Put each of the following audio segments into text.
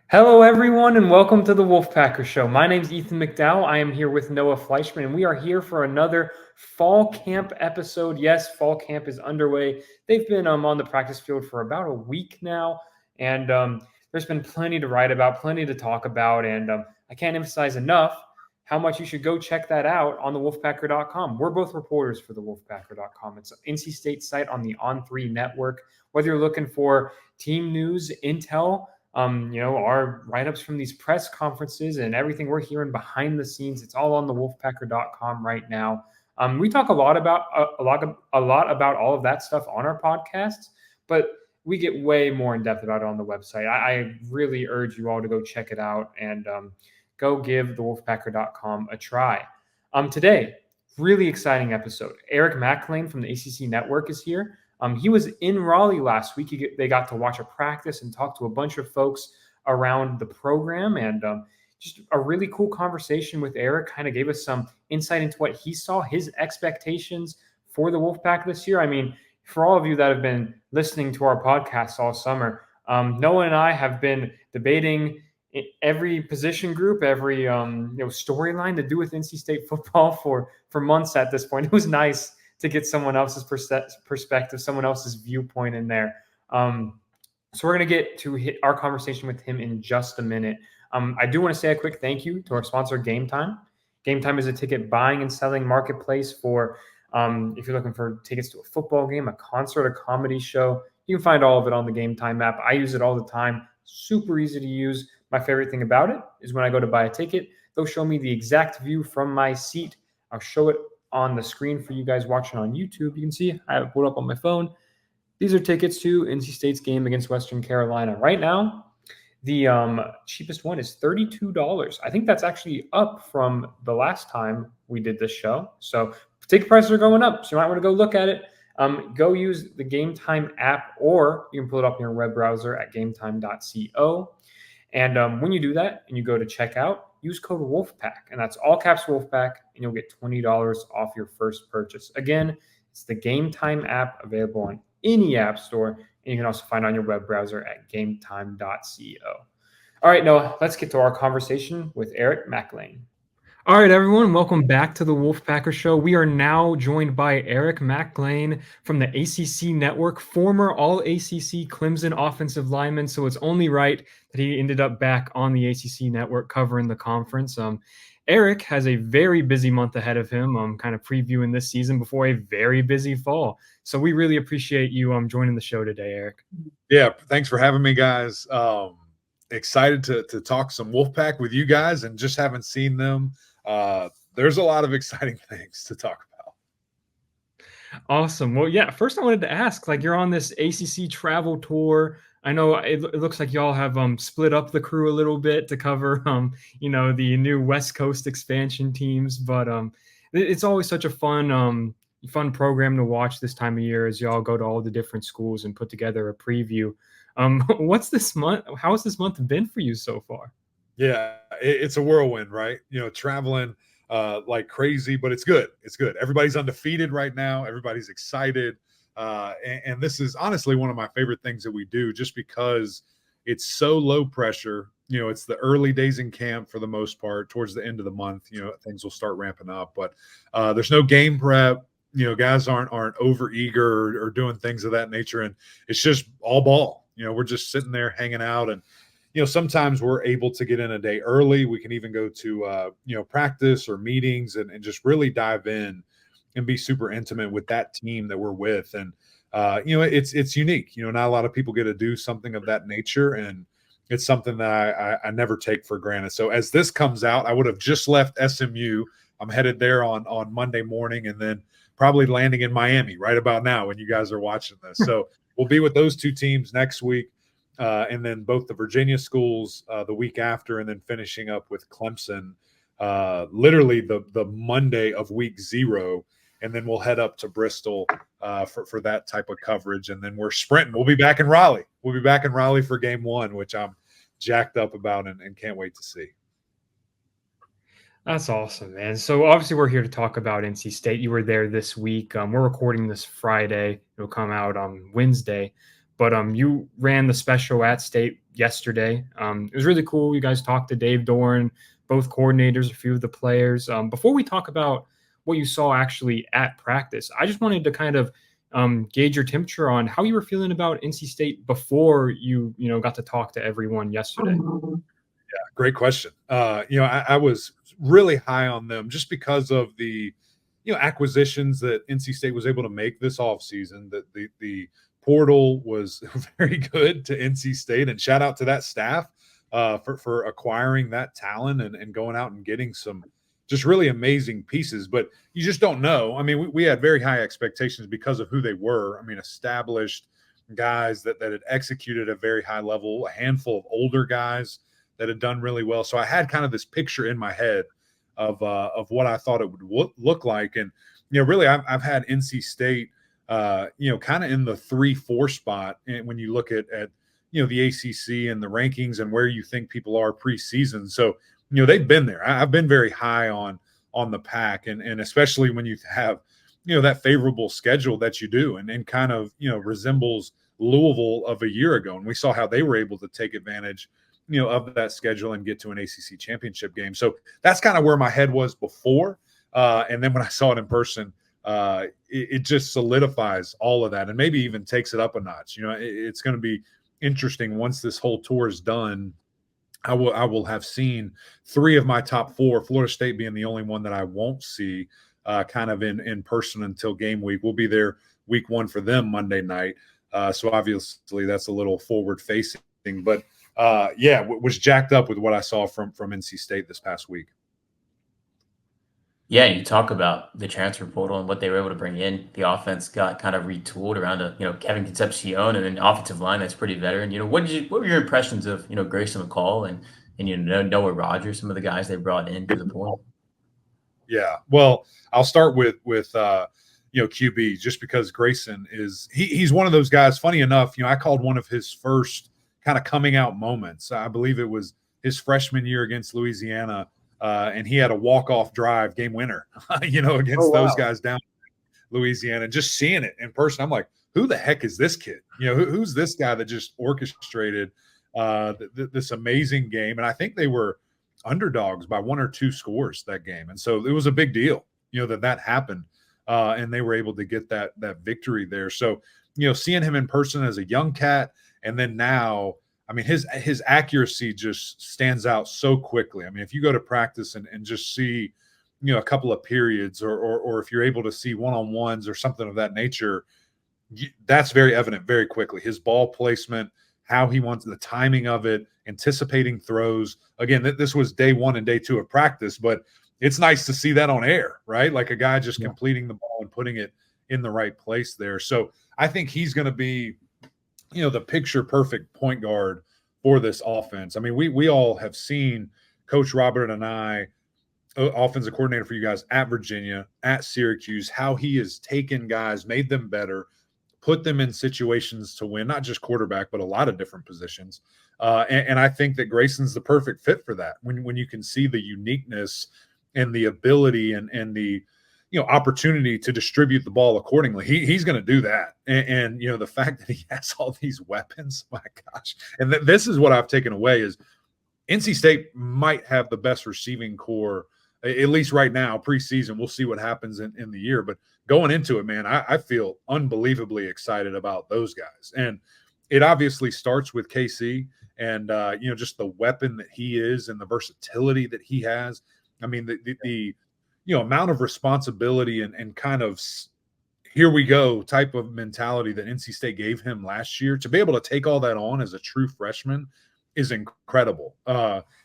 Hello, everyone, and welcome to the Wolfpacker Show. My name's Ethan McDowell. I am here with Noah Fleischman, and we are here for another fall camp episode. Yes, fall camp is underway. They've been on the practice field for about a week now, and there's been plenty to write about, plenty to talk about, and I can't emphasize enough how much you should go check that out on the Wolfpacker.com. We're both reporters for the Wolfpacker.com. It's an NC State site on the On3 network. Whether you're looking for team news, intel, our write-ups from these press conferences and everything we're hearing behind the scenes, it's all on the Wolfpacker.com right now. We talk a lot about all of that stuff on our podcasts, but we get way more in depth about it on the website. I really urge you all to go check it out and go give the Wolfpacker.com a try. Today, really exciting episode. Eric Mac Lain from the ACC Network is here. He was in Raleigh last week. They got to watch a practice and talk to a bunch of folks around the program, and just a really cool conversation with Eric. Kind of gave us some insight into what he saw, his expectations for the Wolfpack this year. I mean, for all of you that have been listening to our podcast all summer, Noah and I have been debating every position group, every storyline to do with NC State football for months at this point. It was nice to get someone else's perspective, someone else's viewpoint in there. So we're going to get to hit our conversation with him in just a minute. I do want to say a quick thank you to our sponsor, Game Time. Game Time is a ticket buying and selling marketplace for if you're looking for tickets to a football game, a concert, a comedy show. You can find all of it on the Game Time app. I use it all the time. Super easy to use. My favorite thing about it is when I go to buy a ticket, they'll show me the exact view from my seat. I'll show it on the screen for you guys watching on YouTube. You can see I have it pulled up on my phone. These are tickets to NC State's game against Western Carolina. Right now, the cheapest one is $32. I think that's actually up from the last time we did this show. So ticket prices are going up, so you might want to go look at it. Go use the Game Time app, or you can pull it up in your web browser at gametime.co. And when you do that and you go to checkout, use code Wolfpack, and that's all caps Wolfpack, and you'll get $20 off your first purchase. Again, it's the Game Time app, available on any app store, and you can also find it on your web browser at gametime.co. All right, Noah, let's get to our conversation with Eric Mac Lain. All right, everyone, welcome back to the Wolfpacker Show. We are now joined by Eric Mac Lain from the ACC Network, former All-ACC Clemson offensive lineman, so it's only right that he ended up back on the ACC Network covering the conference. Eric has a very busy month ahead of him, kind of previewing this season before a very busy fall. So we really appreciate you joining the show today, Eric. Yeah, thanks for having me, guys. Excited to talk some Wolfpack with you guys, and just haven't seen them. There's a lot of exciting things to talk about. Awesome. Well, yeah, first I wanted to ask, you're on this ACC travel tour. I know it looks like y'all have split up the crew a little bit to cover the new West Coast expansion teams, but it's always such a fun program to watch this time of year as y'all go to all the different schools and put together a preview. What's this month? How has this month been for you so far? Yeah, it's a whirlwind, right? Traveling like crazy, but it's good. It's good. Everybody's undefeated right now. Everybody's excited. And this is honestly one of my favorite things that we do, just because it's so low pressure. It's the early days in camp for the most part. Towards the end of the month, things will start ramping up, but there's no game prep. Guys aren't over eager or doing things of that nature. And it's just all ball. We're just sitting there hanging out, and sometimes we're able to get in a day early. We can even go to, practice or meetings and just really dive in and be super intimate with that team that we're with. And, it's unique. Not a lot of people get to do something of that nature, and it's something that I never take for granted. So as this comes out, I would have just left SMU. I'm headed there on Monday morning, and then probably landing in Miami right about now when you guys are watching this. So we'll be with those two teams next week. And then both the Virginia schools the week after, and then finishing up with Clemson literally the Monday of week 0. And then we'll head up to Bristol for that type of coverage. And then we're sprinting. We'll be back in Raleigh. We'll be back in Raleigh for game 1, which I'm jacked up about and can't wait to see. That's awesome, man. So obviously we're here to talk about NC State. You were there this week. We're recording this Friday. It'll come out on Wednesday. But you ran the special at State yesterday. It was really cool. You guys talked to Dave Doran, both coordinators, a few of the players. Before we talk about what you saw actually at practice, I just wanted to kind of gauge your temperature on how you were feeling about NC State before you got to talk to everyone yesterday. Great question. I was really high on them just because of the, acquisitions that NC State was able to make this offseason. That the portal was very good to NC State, and shout out to that staff for acquiring that talent and going out and getting some just really amazing pieces. But you just don't know. I mean, we had very high expectations because of who they were. I mean, established guys that had executed at a very high level, a handful of older guys that had done really well. So I had kind of this picture in my head of what I thought it would look like. And, really I've had NC State, kind of in the 3-4 spot. And when you look at the ACC and the rankings and where you think people are preseason. So, they've been there. I've been very high on the Pack, and especially when you have, that favorable schedule that you do, and kind of, resembles Louisville of a year ago. And we saw how they were able to take advantage of that schedule and get to an ACC championship game. So that's kind of where my head was before. And then when I saw it in person, it just solidifies all of that and maybe even takes it up a notch. It's going to be interesting once this whole tour is done. I will have seen 3 of my top 4, Florida State being the only one that I won't see kind of in person until game week. We'll be there week 1 for them Monday night. So obviously that's a little forward facing, but was jacked up with what I saw from NC State this past week. Yeah, you talk about the transfer portal and what they were able to bring in. The offense got kind of retooled around Kevin Concepcion and an offensive line that's pretty veteran. What were your impressions of Grayson McCall and Noah Rogers, some of the guys they brought in through the portal? Yeah, well, I'll start with QB, just because Grayson he's one of those guys. Funny enough, I called one of his first kind of coming out moments. I believe it was his freshman year against Louisiana. And he had a walk-off drive game winner, against those guys down in Louisiana. Just seeing it in person, I'm like, who the heck is this kid? Who's this guy that just orchestrated this amazing game? And I think they were underdogs by 1 or 2 scores that game. And so it was a big deal, that happened. And they were able to get that victory there. So, seeing him in person as a young cat, and then now, I mean, his accuracy just stands out so quickly. I mean, if you go to practice and just see, a couple of periods, or if you're able to see one-on-ones or something of that nature, that's very evident very quickly. His ball placement, how he wants the timing of it, anticipating throws. Again, this was day 1 and day 2 of practice, but it's nice to see that on air, right? Like a guy just completing the ball and putting it in the right place there. So I think he's going to be, the picture perfect point guard for this offense. I mean, we all have seen Coach Robert and I, offensive coordinator for you guys at Virginia, at Syracuse, how he has taken guys, made them better, put them in situations to win, not just quarterback, but a lot of different positions. And I think that Grayson's the perfect fit for that. When you can see the uniqueness and the ability and the opportunity to distribute the ball accordingly. He's going to do that. And the fact that he has all these weapons, my gosh. And this is what I've taken away is NC State might have the best receiving core, at least right now, preseason. We'll see what happens in the year. But going into it, man, I feel unbelievably excited about those guys. And it obviously starts with KC and, just the weapon that he is and the versatility that he has. I mean, the amount of responsibility and kind of here we go type of mentality that NC State gave him last year, to be able to take all that on as a true freshman is incredible,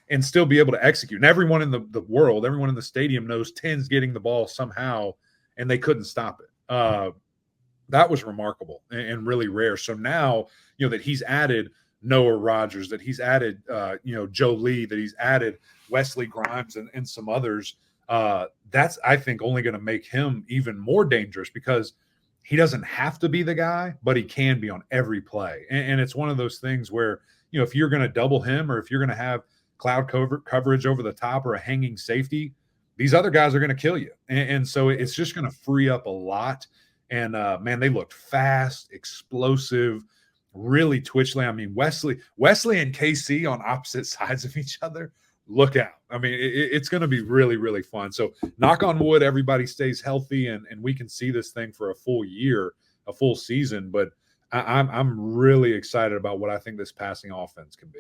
and still be able to execute. And everyone in the world, everyone in the stadium knows 10's getting the ball somehow, and they couldn't stop it. That was remarkable and really rare. So now, that he's added Noah Rogers, that he's added, Joe Lee, that he's added Wesley Grimes and some others, that's, I think, only going to make him even more dangerous, because he doesn't have to be the guy, but he can be on every play. And it's one of those things where, if you're going to double him, or if you're going to have cloud coverage over the top, or a hanging safety, these other guys are going to kill you. And so it's just going to free up a lot. And man, they looked fast, explosive, really twitchly. I mean, Wesley and KC on opposite sides of each other. Look out. I mean, it's going to be really, really fun. So knock on wood, everybody stays healthy and we can see this thing for a full year, a full season. But I'm really excited about what I think this passing offense can be.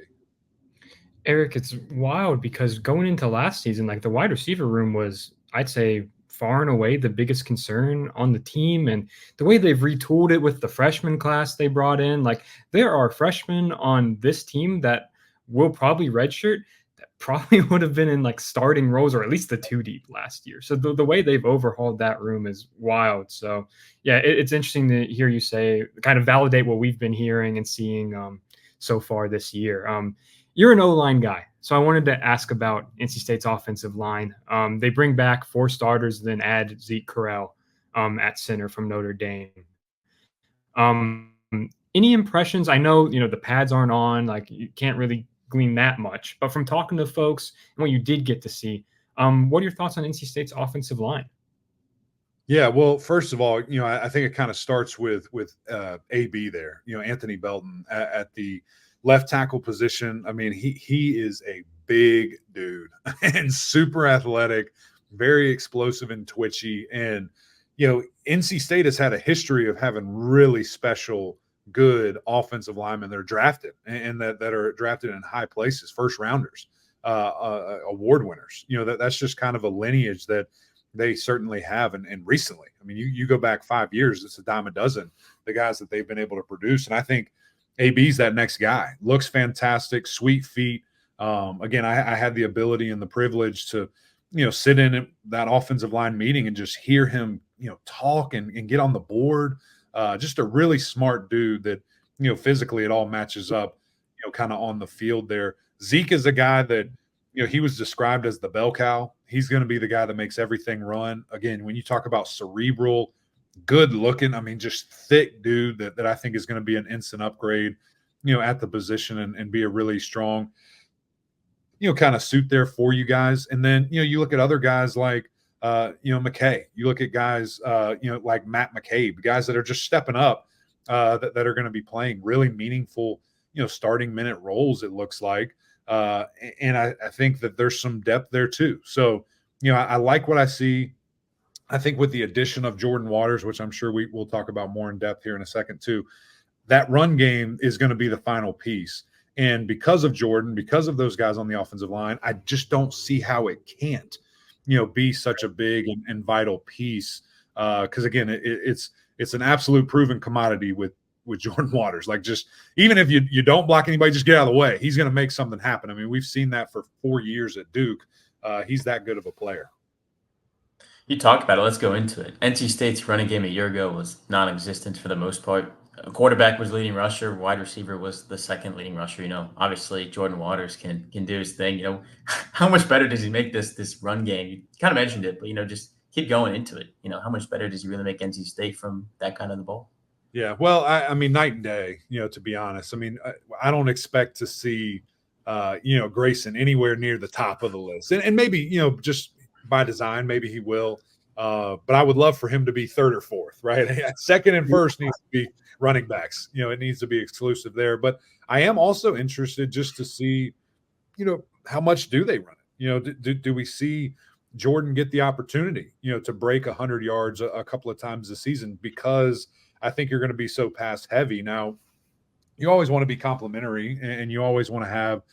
Eric, it's wild because going into last season, like the wide receiver room was, I'd say, far and away the biggest concern on the team. And the way they've retooled it with the freshman class they brought in, like there are freshmen on this team that will probably redshirt that probably would have been in like starting roles or at least the 2 deep last year. So the way they've overhauled that room is wild. So yeah, it's interesting to hear you say, kind of validate what we've been hearing and seeing so far this year. You're an O-line guy, so I wanted to ask about NC State's offensive line. They bring back 4 starters, then add Zeke Correll at center from Notre Dame. Any impressions? I know, the pads aren't on, like you can't really glean that much, but from talking to folks and what you did get to see, what are your thoughts on NC State's offensive line? Yeah, well, first of all, I think it kind of starts with AB there. Anthony Belton at the left tackle position. I mean, he is a big dude and super athletic, very explosive and twitchy. And NC State has had a history of having really special, good offensive linemen that are drafted and that are drafted in high places, first rounders, award winners. That's just kind of a lineage that they certainly have. And recently, I mean, you go back 5 years, it's a dime a dozen, the guys that they've been able to produce. And I think AB's that next guy. Looks fantastic, sweet feet. Again, I had the ability and the privilege to, sit in that offensive line meeting and just hear him, talk and get on the board. Just a really smart dude that, physically it all matches up, kind of on the field there. Zeke is a guy that, he was described as the bell cow. He's going to be the guy that makes everything run. Again, when you talk about cerebral, good looking, I mean, just thick dude that I think is going to be an instant upgrade, at the position and be a really strong, kind of suit there for you guys. And then, you look at other guys like, McKay, you look at guys, like Matt McCabe, guys that are just stepping up, that are going to be playing really meaningful, starting minute roles, it looks like. And I think that there's some depth there too. So, I like what I see. I think with the addition of Jordan Waters, which I'm sure we'll talk about more in depth here in a second too, that run game is going to be the final piece. And because of Jordan, because of those guys on the offensive line, I just don't see how it can't, be such a big and vital piece. Because again, it's an absolute proven commodity with Jordan Waters. Like, just even if you don't block anybody, just get out of the way. He's going to make something happen. I mean, we've seen that for 4 years at Duke. He's that good of a player. You talked about it. Let's go into it. NC State's running game a year ago was non-existent for the most part. A quarterback was leading rusher. Wide receiver was the second leading rusher. Obviously Jordan Waters can do his thing. How much better does he make this run game? You kind of mentioned it, but just keep going into it. How much better does he really make NC State from that kind of the ball? Yeah, well, I mean, night and day. To be honest, I mean, I don't expect to see, Grayson anywhere near the top of the list, and maybe just by design, maybe he will. But I would love for him to be third or fourth, right? Second and first needs to be running backs. It needs to be exclusive there. But I am also interested just to see, how much do they run it? Do we see Jordan get the opportunity, to break 100 yards a couple of times this season? Because I think you're going to be so pass heavy. Now, you always want to be complimentary and you always want to have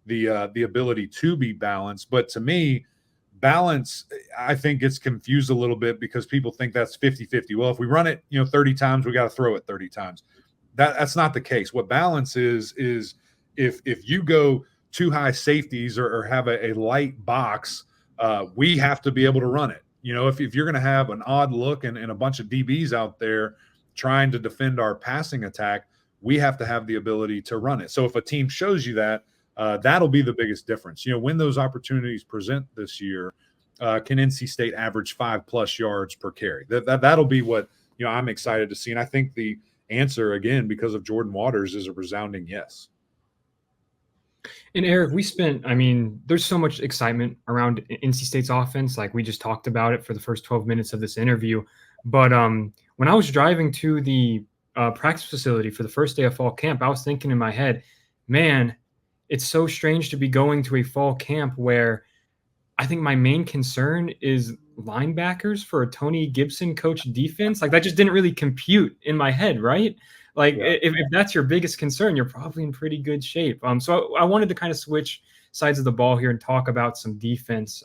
the ability to be balanced. But to me, balance, I think, gets confused a little bit because people think that's 50-50. Well, if we run it, 30 times, we got to throw it 30 times. That's not the case. What balance is if you go too high safeties or have a light box, we have to be able to run it. If you're going to have an odd look and a bunch of DBs out there trying to defend our passing attack, we have to have the ability to run it. So if a team shows you that, that'll be the biggest difference. When those opportunities present this year, can NC State average 5+ yards per carry? That'll be what I'm excited to see. And I think the answer, again, because of Jordan Waters, is a resounding yes. And Eric, there's so much excitement around NC State's offense. Like we just talked about it for the first 12 minutes of this interview. But when I was driving to the practice facility for the first day of fall camp, I was thinking in my head, man, it's so strange to be going to a fall camp where I think my main concern is linebackers for a Tony Gibson coach defense. Like that just didn't really compute in my head, right? Like if that's your biggest concern, you're probably in pretty good shape. So I wanted to kind of switch sides of the ball here and talk about some defense.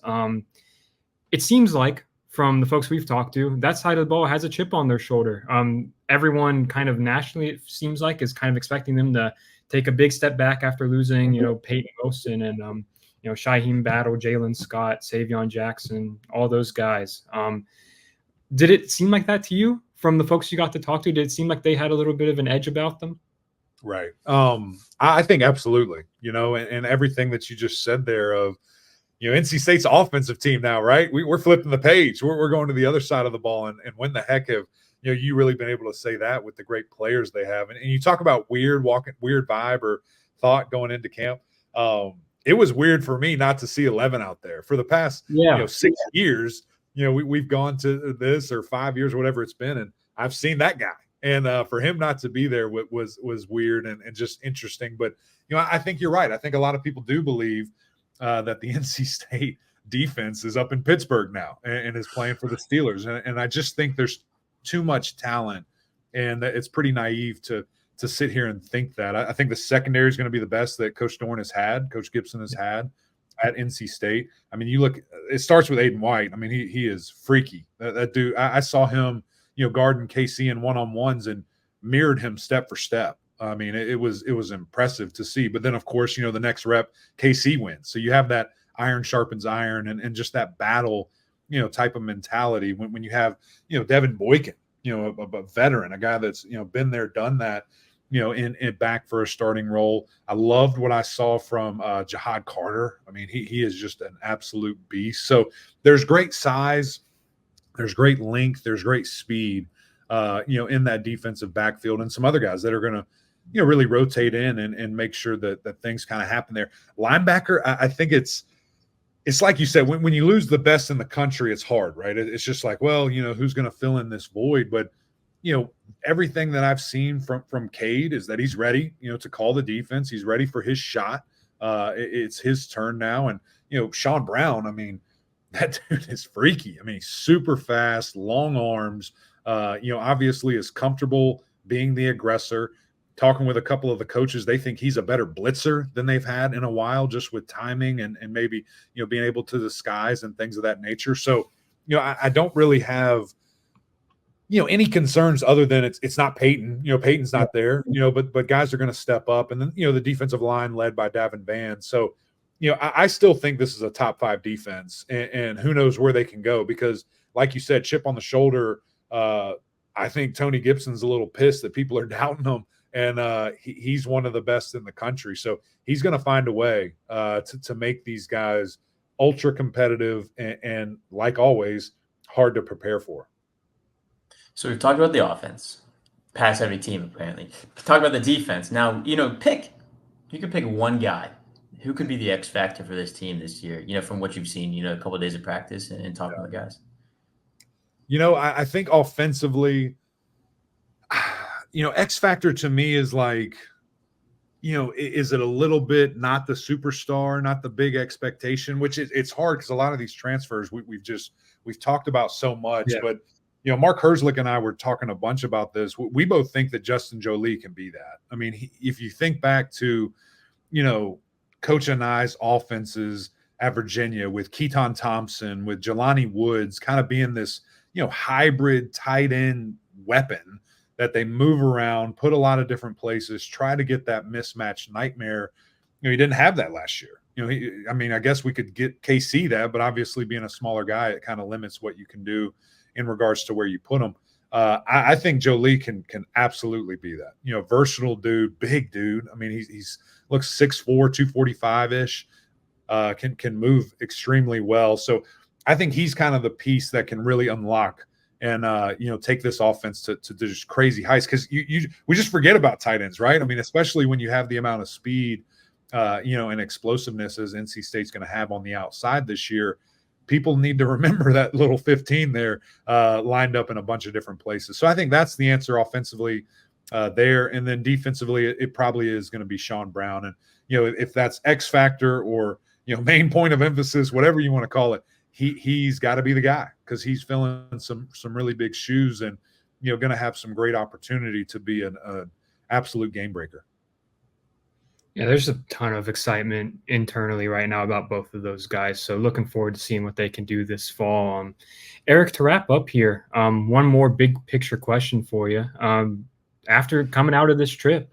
It seems like from the folks we've talked to, that side of the ball has a chip on their shoulder. Everyone kind of nationally, it seems like, is kind of expecting them to take a big step back after losing, Peyton Wilson and, Shaheem Battle, Jalen Scott, Savion Jackson, all those guys. Did it seem like that to you from the folks you got to talk to? Did it seem like they had a little bit of an edge about them? Right. I think absolutely, and everything that you just said there of, NC State's offensive team now, right? We're flipping the page. We're going to the other side of the ball. And when the heck have, you really been able to say that with the great players they have? And you talk about weird vibe or thought going into camp. It was weird for me not to see 11 out there for the past 6 years. We've gone to this or 5 years, whatever it's been, and I've seen that guy. And for him not to be there was weird and just interesting. But I think you're right. I think a lot of people do believe that the NC State defense is up in Pittsburgh now and is playing for the Steelers. And I just think there's too much talent, and it's pretty naive to sit here and think that. I think the secondary is going to be the best that Coach Gibson has had at NC State. I mean, you look, it starts with Aiden White. I mean, he is freaky. That dude, I saw him, guarding KC in one-on-ones and mirrored him step for step. I mean, it was impressive to see. But then, of course, the next rep, KC wins. So you have that iron sharpens iron and just that battle, type of mentality when you have, Devin Boykin, a veteran, a guy that's, been there, done that, in back for a starting role. I loved what I saw from Jihad Carter. I mean, he is just an absolute beast. So there's great size, there's great length, there's great speed, in that defensive backfield, and some other guys that are going to, really rotate in and make sure that things kind of happen there. Linebacker, I think it's like you said, when you lose the best in the country, it's hard, right? It's just like, well, who's going to fill in this void? But, everything that I've seen from Cade is that he's ready, to call the defense. He's ready for his shot. It's his turn now. And, Sean Brown, I mean, that dude is freaky. I mean, he's super fast, long arms, obviously is comfortable being the aggressor. Talking with a couple of the coaches, they think he's a better blitzer than they've had in a while, just with timing and maybe, being able to disguise and things of that nature. So, I don't really have, any concerns other than it's not Peyton. Peyton's not there, but guys are going to step up. And then, the defensive line led by Davin Vann. So, I still think this is a top 5 defense, and who knows where they can go because, like you said, chip on the shoulder. I think Tony Gibson's a little pissed that people are doubting him. And he's one of the best in the country. So he's going to find a way to make these guys ultra competitive and, like always, hard to prepare for. So we've talked about the offense, pass every team apparently. Talk about the defense. Now, you can pick one guy who could be the X factor for this team this year, from what you've seen, a couple of days of practice and talking with guys. I think offensively, X factor to me is like, is it a little bit not the superstar, not the big expectation, which it's hard because a lot of these transfers we've talked about so much. But, Mark Herzlich and I were talking a bunch about this. We both think that Justin Jolie can be that. I mean, if you think back to, Coach Anai's offenses at Virginia with Keaton Thompson, with Jelani Woods kind of being this, hybrid tight end weapon that they move around, put a lot of different places, try to get that mismatch nightmare. He didn't have that last year. I guess we could get KC that, but obviously being a smaller guy, it kind of limits what you can do in regards to where you put him. I think Jolie can absolutely be that. Versatile dude, big dude. I mean, he's looks 6'4", 245-ish, can move extremely well. So I think he's kind of the piece that can really unlock and take this offense to just crazy heights because we just forget about tight ends, right? I mean, especially when you have the amount of speed, and explosiveness as NC State's going to have on the outside this year. People need to remember that little 15 there lined up in a bunch of different places. So I think that's the answer offensively. there. And then defensively, it probably is going to be Sean Brown. And, if that's X factor or, main point of emphasis, whatever you want to call it, he's got to be the guy because he's filling some really big shoes and, going to have some great opportunity to be an absolute game breaker. Yeah, there's a ton of excitement internally right now about both of those guys. So looking forward to seeing what they can do this fall. Eric, to wrap up here, one more big picture question for you. After coming out of this trip,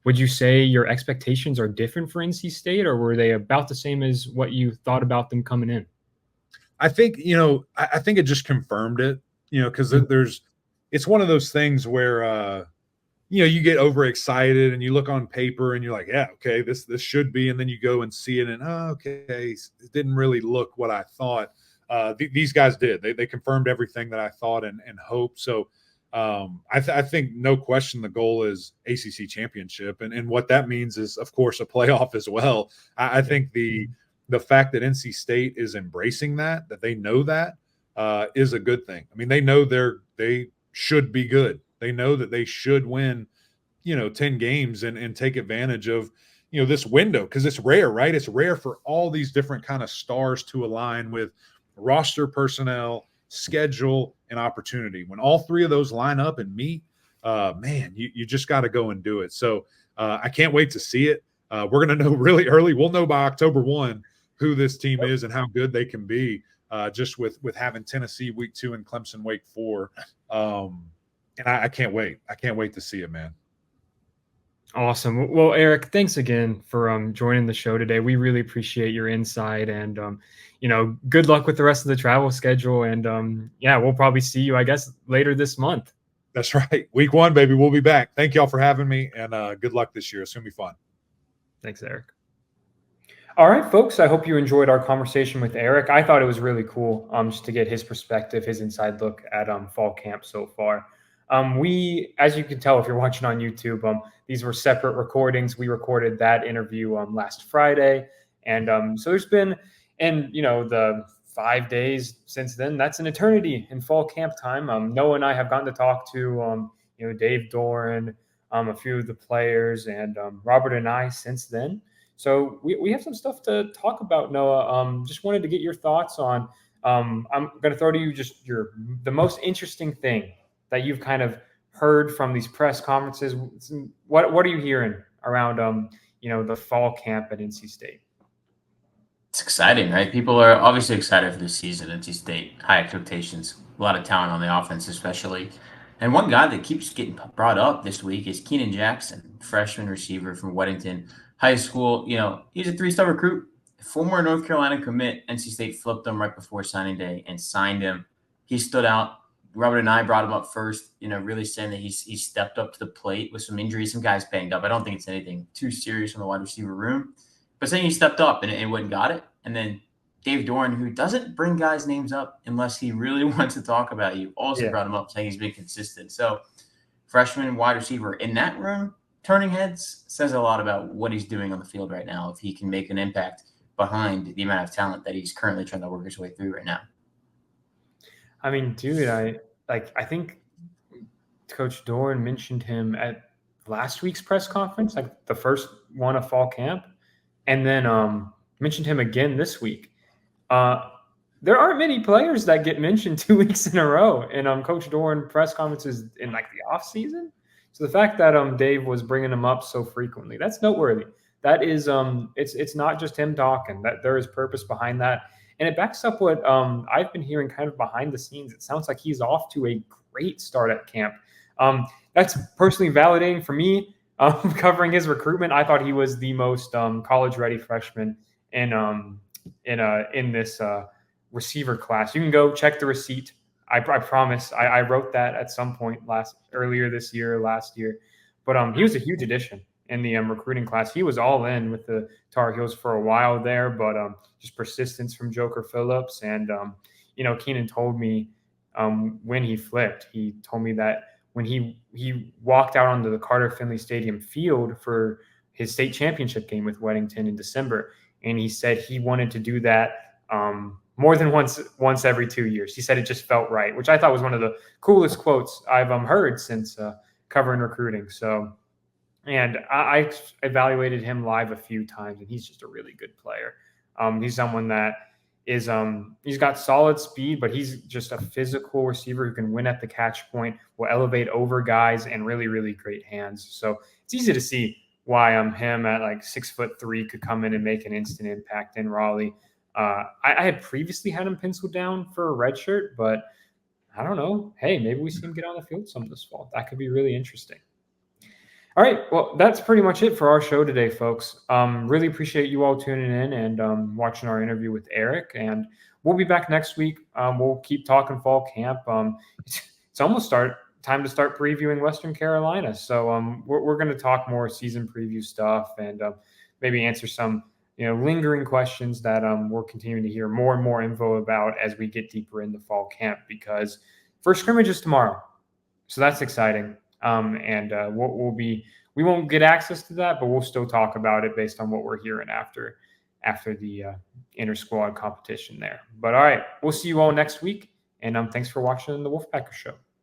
would you say your expectations are different for NC State, or were they about the same as what you thought about them coming in? I think, I think it just confirmed it, because it's one of those things where, you get overexcited and you look on paper and you're like, yeah, okay, this should be. And then you go and see it and, okay, it didn't really look what I thought. These guys did. They confirmed everything that I thought and hoped. So I think no question the goal is ACC championship. And what that means is, of course, a playoff as well. I think the fact that NC State is embracing that they know that is a good thing. I mean, they know they should be good. They know that they should win, 10 games and take advantage of, this window because it's rare, right? It's rare for all these different kind of stars to align with roster personnel, schedule, and opportunity. When all three of those line up and meet, man, you just got to go and do it. So I can't wait to see it. We're going to know really early. We'll know by October 1 who this team is and how good they can be just with having Tennessee week 2 and Clemson week 4. And I can't wait. I can't wait to see it, man. Awesome. Well, Eric, thanks again for joining the show today. We really appreciate your insight and, good luck with the rest of the travel schedule. And we'll probably see you, I guess, later this month. That's right. Week 1, baby. We'll be back. Thank y'all for having me and good luck this year. It's going to be fun. Thanks, Eric. All right, folks, I hope you enjoyed our conversation with Eric. I thought it was really cool just to get his perspective, his inside look at fall camp so far. We, as you can tell if you're watching on YouTube, these were separate recordings. We recorded that interview last Friday. And so there's been, the 5 days since then, that's an eternity in fall camp time. Noah and I have gotten to talk to, Dave Doran, a few of the players, and Robert and I since then. So we have some stuff to talk about, Noah. Just wanted to get your thoughts on, I'm going to throw to you just the most interesting thing that you've kind of heard from these press conferences. What are you hearing around, the fall camp at NC State? It's exciting, right? People are obviously excited for this season at NC State. High expectations, a lot of talent on the offense especially. And one guy that keeps getting brought up this week is Keenan Jackson, freshman receiver from Weddington High School. He's a 3-star recruit, former North Carolina commit. NC State flipped him right before signing day and signed him. He stood out. Robert and I brought him up first, really saying that he stepped up to the plate with some injuries. Some guys banged up. I don't think it's anything too serious in the wide receiver room, but saying he stepped up and went and got it. And then Dave Doran, who doesn't bring guys' names up unless he really wants to talk about you, also brought him up saying he's been consistent. So freshman wide receiver in that room, turning heads, says a lot about what he's doing on the field right now, if he can make an impact behind the amount of talent that he's currently trying to work his way through right now. I mean, dude, I think Coach Doran mentioned him at last week's press conference, like the first one of fall camp, and then mentioned him again this week. There aren't many players that get mentioned 2 weeks in a row in Coach Doran press conferences in the off season. So the fact that Dave was bringing him up so frequently, that's noteworthy. That is it's not just him talking. That there is purpose behind that. And it backs up what I've been hearing kind of behind the scenes. It sounds like he's off to a great start at camp. That's personally validating for me. Covering his recruitment, I thought he was the most college-ready freshman in this receiver class. You can go check the receipt. I promise. I wrote that at some point last year. But he was a huge addition in the recruiting class. He was all in with the Tar Heels for a while there, but just persistence from Joker Phillips. And, Keenan told me when he flipped, he told me that when he walked out onto the Carter Finley Stadium field for his state championship game with Weddington in December, and he said he wanted to do that more than once every 2 years. He said it just felt right, which I thought was one of the coolest quotes I've heard since covering recruiting. So, and I evaluated him live a few times, and he's just a really good player. He's someone that is he's got solid speed, but he's just a physical receiver who can win at the catch point, will elevate over guys, and really, really great hands. So it's easy to see why him at like 6'3" could come in and make an instant impact in Raleigh. I had previously had him penciled down for a red shirt, but I don't know. Hey, maybe we see him get on the field some this fall. That could be really interesting. All right. Well, that's pretty much it for our show today, folks. Really appreciate you all tuning in and watching our interview with Eric. And we'll be back next week. We'll keep talking fall camp. It's almost time to start previewing Western Carolina. So we're going to talk more season preview stuff and maybe answer some lingering questions that we're continuing to hear more and more info about as we get deeper in the fall camp, because first scrimmage is tomorrow. So that's exciting. We won't get access to that, but we'll still talk about it based on what we're hearing after the inter squad competition there. But all right, we'll see you all next week. And thanks for watching the Wolfpacker Show.